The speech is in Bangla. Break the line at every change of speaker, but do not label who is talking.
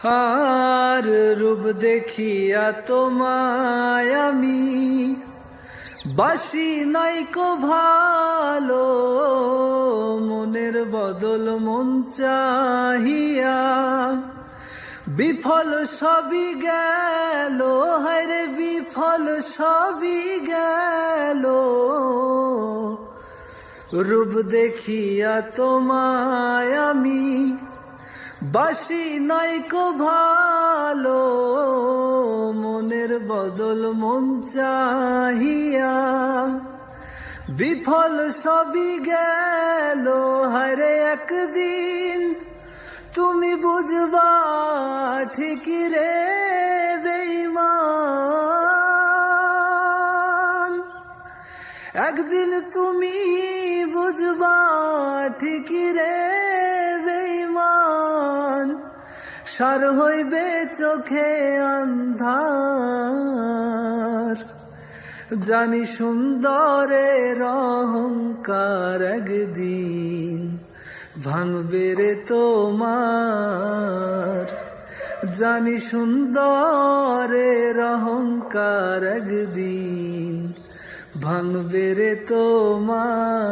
আর রূপ দেখিয়া তোমায় আমি বাসি নাইকো ভালো, মনের বদল মন চাহিয়া বিফল সবই গেল, হায়রে বিফল সবই গেল। রূপ দেখিয়া তোমায় আমি বাসি নাইকো ভালো, মনের বদল মন চাহিয়া বিফল সবই গেল। হায়রে একদিন তুমি বুঝবা ঠিকই রে বেঈমান, একদিন তুমি বুঝবা ঠিকই রে বেঈমান, সার হইবে চোখে আন্ধার। জানি সুন্দরের অহংকার একদিন ভাঙবে রে তোমার, জানি সুন্দরের অহংকার একদিন ভাঙবে রে তোমার।